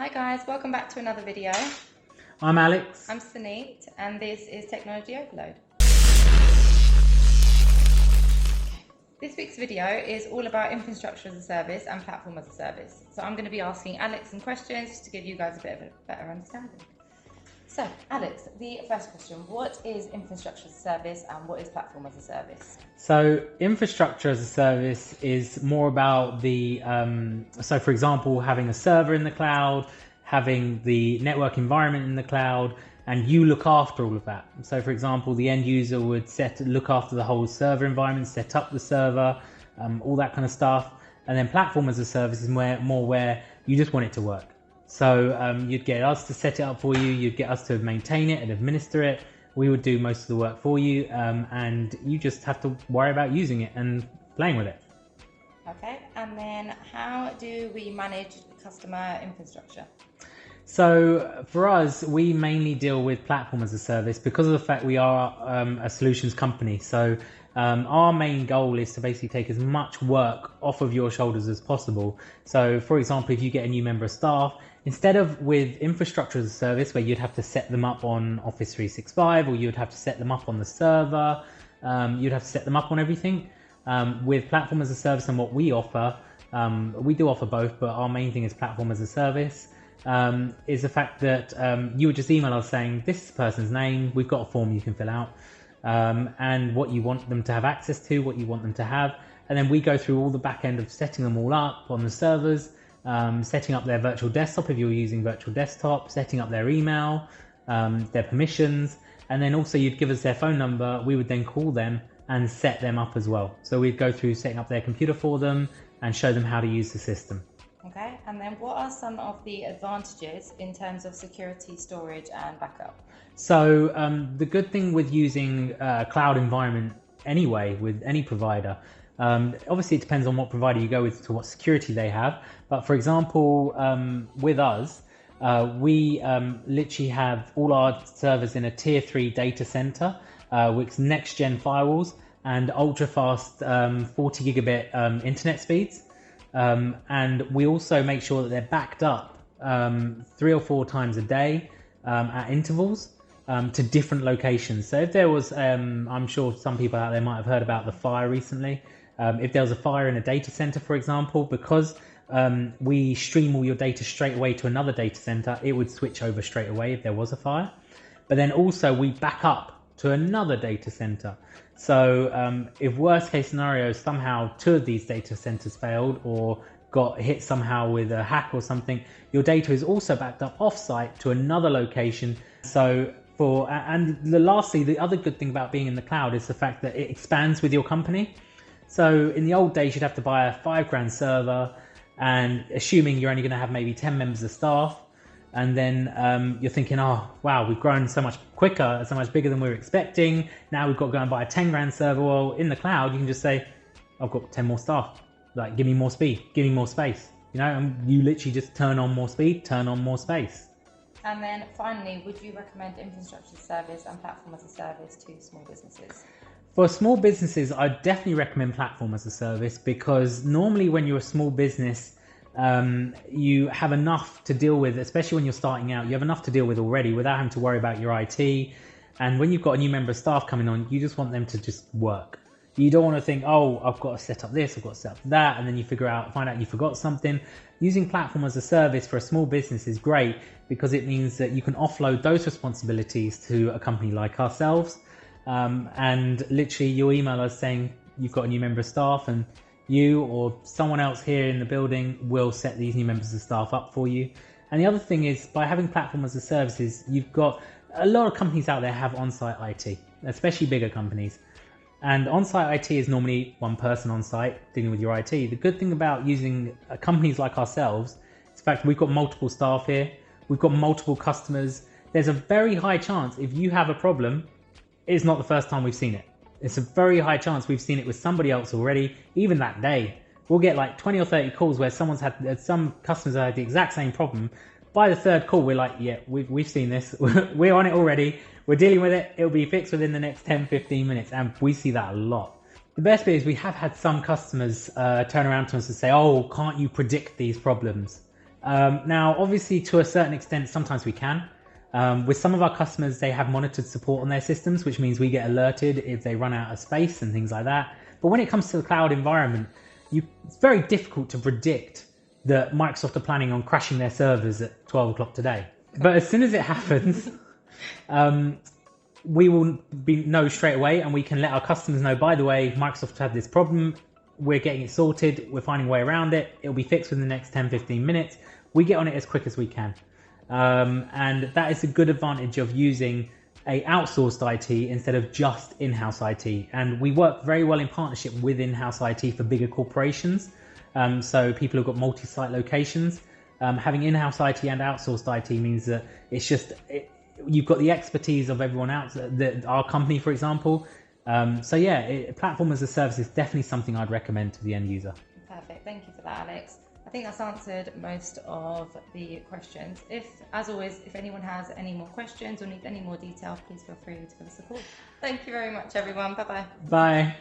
Hi guys, welcome back to another video. I'm Alex. I'm Sunit and this is Technology Overload. This week's video is all about infrastructure as a service and platform as a service. So I'm going to be asking Alex some questions just to give you guys a bit of a better understanding. So Alex, the first question, what is infrastructure as a service and what is platform as a service? So infrastructure as a service is more about the, so for example, having a server in the cloud, having the network environment in the cloud, and you look after all of that. So for example, the end user would look after the whole server environment, set up the server, all that kind of stuff. And then platform as a service is more where you just want it to work. So you'd get us to set it up for you, you'd get us to maintain it and administer it. We would do most of the work for you, and you just have to worry about using it and playing with it. Okay, and then how do we manage customer infrastructure? So for us, we mainly deal with platform as a service because of the fact we are a solutions company. So our main goal is to basically take as much work off of your shoulders as possible. So for example, if you get a new member of staff, instead of with infrastructure as a service where you'd have to set them up on Office 365 or you'd have to set them up on the server, you'd have to set them up on everything. With platform as a service and what we offer, we do offer both, but our main thing is platform as a service. Is the fact that you would just email us saying this is the person's name, we've got a form you can fill out, and what you want them to have access to, what you want them to have, and then we go through all the back end of setting them all up on the servers, setting up their virtual desktop if you're using virtual desktop, setting up their email, their permissions, and then also you'd give us their phone number, we would then call them and set them up as well. So we'd go through setting up their computer for them and show them how to use the system. Okay, and then what are some of the advantages in terms of security, storage and backup? So the good thing with using a cloud environment anyway with any provider, obviously it depends on what provider you go with to what security they have. But for example, with us, we literally have all our servers in a tier 3 data center with next gen firewalls and ultra fast 40 gigabit internet speeds. And we also make sure that they're backed up 3 or 4 times a day at intervals to different locations. So if there was, I'm sure some people out there might have heard about the fire recently. If there was a fire in a data center, for example, because we stream all your data straight away to another data center, it would switch over straight away if there was a fire. But then also we back up to another data center. So if worst case scenario, somehow 2 of these data centers failed or got hit somehow with a hack or something, your data is also backed up offsite to another location. So lastly, the other good thing about being in the cloud is the fact that it expands with your company. So in the old days, you'd have to buy a $5,000 server, and assuming you're only going to have maybe 10 members of staff, and then you're thinking, oh wow, we've grown so much quicker, so much bigger than we were expecting. Now we've got to go and buy a $10,000 server. Well, in the cloud, you can just say, I've got 10 more staff. Like, give me more speed, give me more space. You know, and you literally just turn on more speed, turn on more space. And then finally, would you recommend infrastructure as a service and platform as a service to small businesses? For small businesses, I definitely recommend platform as a service because normally when you're a small business, you have enough to deal with, especially when you're starting out, you have enough to deal with already without having to worry about your IT. And when you've got a new member of staff coming on, you just want them to just work. You don't want to think, oh, I've got to set up this, I've got to set up that, and then you find out you forgot something. Using platform as a service for a small business is great because it means that you can offload those responsibilities to a company like ourselves. And literally you'll email us saying you've got a new member of staff, and you or someone else here in the building will set these new members of staff up for you. And the other thing is, by having platform as a service, you've got a lot of companies out there have on-site IT, especially bigger companies. And on-site IT is normally one person on site dealing with your IT. The good thing about using companies like ourselves is the fact that we've got multiple staff here, we've got multiple customers. There's a very high chance if you have a problem, it's not the first time we've seen it. It's a very high chance we've seen it with somebody else already, even that day. We'll get like 20 or 30 calls where some customers have had the exact same problem. By the 3rd call, we're like, yeah, we've seen this. We're on it already. We're dealing with it. It'll be fixed within the next 10, 15 minutes. And we see that a lot. The best bit is we have had some customers turn around to us and say, oh, can't you predict these problems? Now, obviously, to a certain extent, sometimes we can. With some of our customers, they have monitored support on their systems, which means we get alerted if they run out of space and things like that. But when it comes to the cloud environment, it's very difficult to predict that Microsoft are planning on crashing their servers at 12 o'clock today. But as soon as it happens, we will know straight away, and we can let our customers know, by the way, Microsoft had this problem, we're getting it sorted, we're finding a way around it, it'll be fixed within the next 10-15 minutes. We get on it as quick as we can. And that is a good advantage of using a outsourced IT instead of just in-house IT. And we work very well in partnership with in-house IT for bigger corporations. So people who've got multi-site locations. Having in-house IT and outsourced IT means that it's just, you've got the expertise of everyone else, our company, for example. So yeah, platform as a service is definitely something I'd recommend to the end user. Perfect, thank you for that, Alex. I think that's answered most of the questions. As always, if anyone has any more questions or needs any more detail, please feel free to give us a call. Thank you very much, everyone. Bye-bye. Bye.